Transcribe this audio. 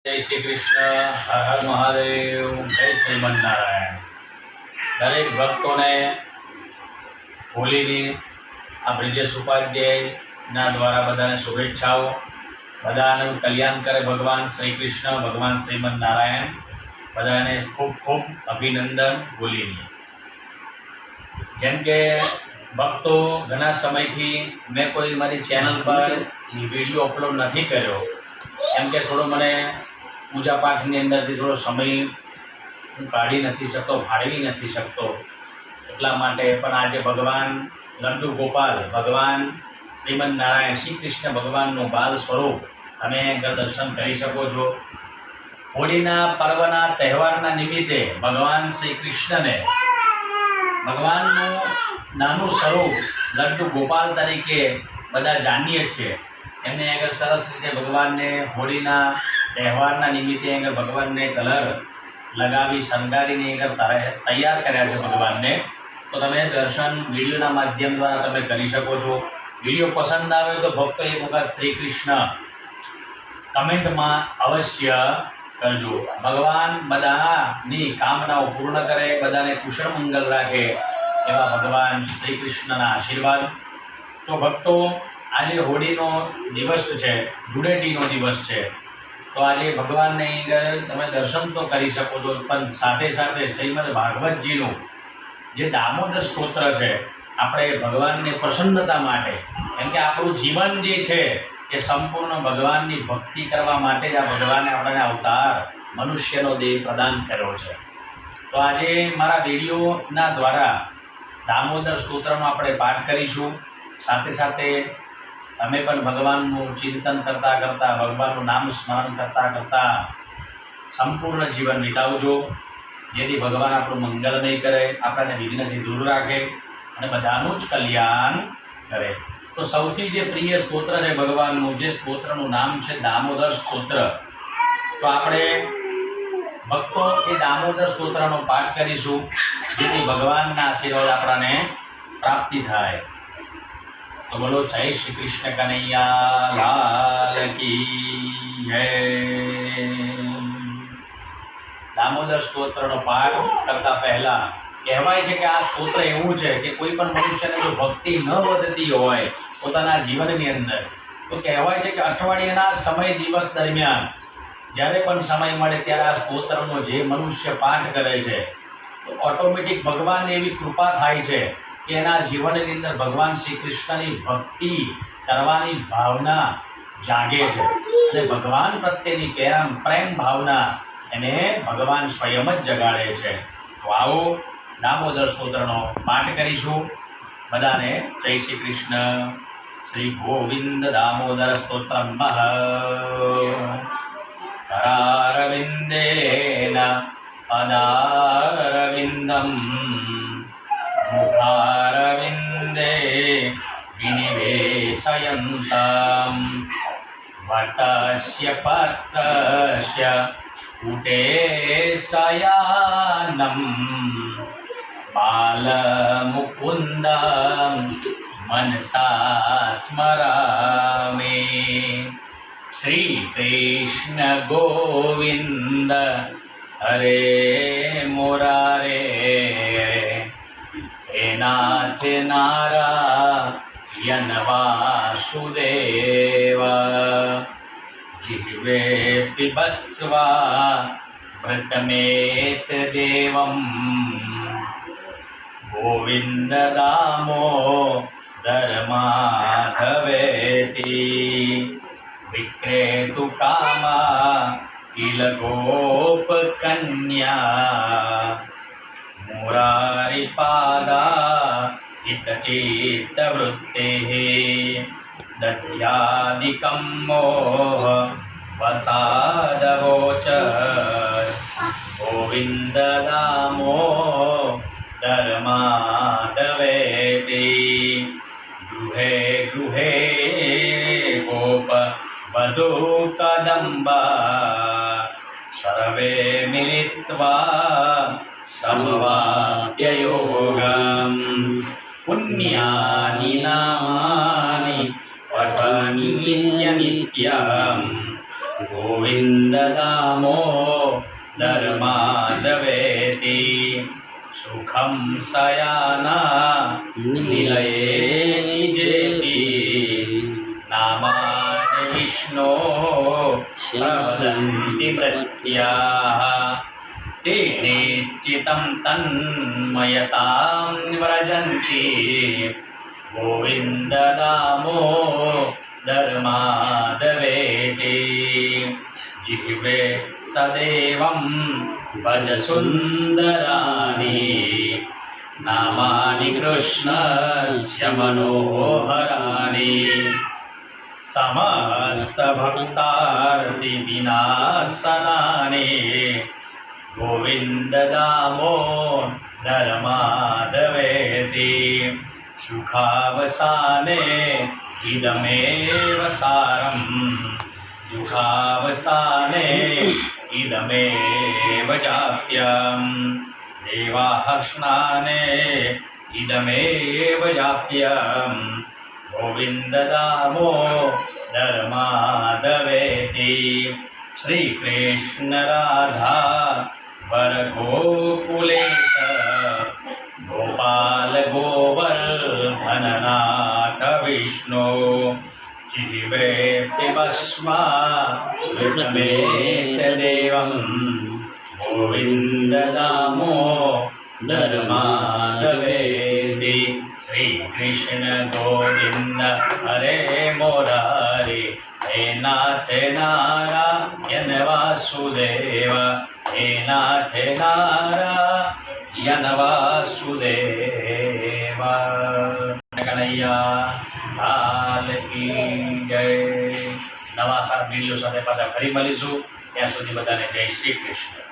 જય શ્રી કૃષ્ણ, હર હર મહાદેવ, જય શ્રીમન નારાયણ. દરેક ભક્તોને હોલીની આ બ્રિજેશ ઉપાધ્યાયના દ્વારા બધાને શુભેચ્છાઓ. બધાનું કલ્યાણ કરે ભગવાન શ્રી કૃષ્ણ, ભગવાન શ્રીમન નારાયણ. બધાને ખૂબ ખૂબ અભિનંદન હોલીની. જેમ કે ભક્તો ઘણા સમયથી મેં કોઈ મારી ચેનલ પર વિડીયો અપલોડ નથી કર્યો, કેમ કે થોડો મને પૂજા પાઠની અંદરથી થોડો સમય હું કાઢી નથી શકતો, ફાળવી નથી શકતો. એટલા માટે પણ આજે ભગવાન લડ્ડુ ગોપાલ, ભગવાન શ્રીમન નારાયણ, શ્રી કૃષ્ણ ભગવાનનું બાલ સ્વરૂપ તમે દર્શન કરી શકો છો. હોળીના પર્વના તહેવારના નિમિત્તે ભગવાન શ્રી કૃષ્ણને ભગવાનનું નાનું સ્વરૂપ લડ્ડુ ગોપાલ તરીકે બધા જાણીએ છીએ. એમને આગળ સરસ રીતે ભગવાનને હોળીના તહેવારના નિમિત્તે આગળ ભગવાનને કલર લગાવી શણગારીને આગળ તૈયાર કર્યા છે ભગવાનને. તો તમે દર્શન વિડીયોના માધ્યમ દ્વારા તમે કરી શકો છો. વિડીયો પસંદ આવે તો ભક્તો એક વખત શ્રી કૃષ્ણ કમેન્ટમાં અવશ્ય કરજો. ભગવાન બધાની કામનાઓ પૂર્ણ કરે, બધાને કુશળ મંગલ રાખે એવા ભગવાન શ્રી કૃષ્ણના આશીર્વાદ. તો ભક્તો, આજે હોળીનો દિવસ છે, ધૂળેટીનો દિવસ છે. તો આજે ભગવાનને તમે દર્શન તો કરી શકો છો, પણ સાથે સાથે શ્રીમદ ભાગવતજીનું જે દામોદર સ્તોત્ર છે, આપણે ભગવાનને પ્રસન્નતા માટે, કેમ કે આપણું જીવન જે છે એ સંપૂર્ણ ભગવાનની ભક્તિ કરવા માટે જ આ ભગવાને આપણને અવતાર મનુષ્યનો દેહ પ્રદાન કર્યો છે. તો આજે મારા વિડીયોના દ્વારા દામોદર સ્તોત્રનો આપણે પાઠ કરીશું. સાથે સાથે તમે પણ ભગવાનનું ચિંતન કરતાં કરતાં, ભગવાનનું નામ સ્મરણ કરતાં કરતાં સંપૂર્ણ જીવન વિતાવજો, જેથી ભગવાન આપણું મંગલમય કરે, આપણને વિઘ્નથી દૂર રાખે અને બધાનું જ કલ્યાણ કરે. તો સૌથી જે પ્રિય સ્તોત્ર છે ભગવાનનું, જે સ્તોત્રનું નામ છે દામોદર સ્તોત્ર. તો આપણે ભક્તો એ દામોદર સ્તોત્રનો પાઠ કરીશું, જેથી ભગવાનના આશીર્વાદ આપણને પ્રાપ્તિ થાય. તો બોલો જય શ્રી કૃષ્ણ કનૈયા લાલ કી જય. દામોદર સ્તોત્રનો પાઠ કરતા પહેલા કહેવાય છે કે આ સ્તોત્ર એવું છે કે કોઈ પણ મનુષ્યને જો ભક્તિ ન વધતી હોય પોતાના જીવનની અંદર, તો કહેવાય છે કે અઠવાડિયાના સમય દિવસ દરમિયાન જ્યારે પણ સમય મળે ત્યારે આ સ્તોત્રનો જે મનુષ્ય પાઠ કરે છે, તો ઓટોમેટિક ભગવાનની એવી કૃપા થાય છે કે એના જીવનની અંદર ભગવાન શ્રી કૃષ્ણની ભક્તિ કરવાની ભાવના જાગે છે અને ભગવાન પ્રત્યેની પ્રેમ ભાવના એને ભગવાન સ્વયં જ જગાડે છે. તો આવો દામોદર સ્તોત્રનો પાઠ કરીશું. બધાને જય શ્રી કૃષ્ણ. શ્રી ગોવિંદ દામોદર સ્તોત્રમ કરારવિંદેન પદારવિંદમ મુખારવિંદે વિનિવેશયન્તમ વટસ્ય પત્રસ્ય કુટે શયાનમ બાલમુકુંદમ મનસા સ્મરામિ. શ્રી કૃષ્ણ ગોવિંદ હરે મુરારે, હે નાથ નારાયણ વાસુદેવ. જીવે પિબસ્વા ભ્રતમેત દેવમ ગોવિંદ દામોદર માધવેતિ. વિક્રેતુ કામા કિલ ગોપ કન્યા મુરારી પાદા હિતચિત્ત વૃત્તે. દધ્યાદિકં મોહ વસાદવોચ ગોવિંદ દામોદર માધવેતિ. ગૃહે ગૃહે ગોપ વધુ કદંબા સર્વે મિલિત્વા સમવાપ્યયોગમ. પુણ્યાની નામાની પઠનિત્ય નિત્યમ ગોવિંદ ગોવિંદ દામો ધર્માદવેતિ સુખમ સયાના નિલયે નિજેતિ નામાનિ વિષ્ણો પ્રવદન્તિ પ્રત્યાહ તે નિશ્ચિતં તન્મયતાં વ્રજન્તિ ગોવિંદ નામો ધર્માદવેતિ જીવે સદેવં ભજ સુંદરાની નામાનિ કૃષ્ણસ્ય મનોહરાની સમસ્ત ભક્તાર્તિ વિનાશનાની ગોવિંદ દામો ધર્માદવેતિ સુખાવસાને ઇદમેવ સારમ દુઃખાવસાને ઇદમેવ જાપ્યમ દેવાહર્ષનાને ઇદમેવ જાપ્યમ ગોવિંદ દામો ધર્માદવેતિ શ્રી કૃષ્ણ રાધા વર ગોકુલેશ ગોપાલ ગોવર્ધનનાથ વિષ્ણુ જીવે પિબસ્મા ઋતમેતદેવં ગોવિંદ દામો ધર્માદવેતિ શ્રી કૃષ્ણ ગોવિંદ હરે મોરારી હે નાથ નારાયણ વાસુદેવ હે નાથ નારાયણ વાસુદેવ કનૈયા લાલ કી જય. નવા વિડીયો સાથે પાછા ફરી મળીશું. ત્યાં સુધી બધાને જય શ્રી કૃષ્ણ.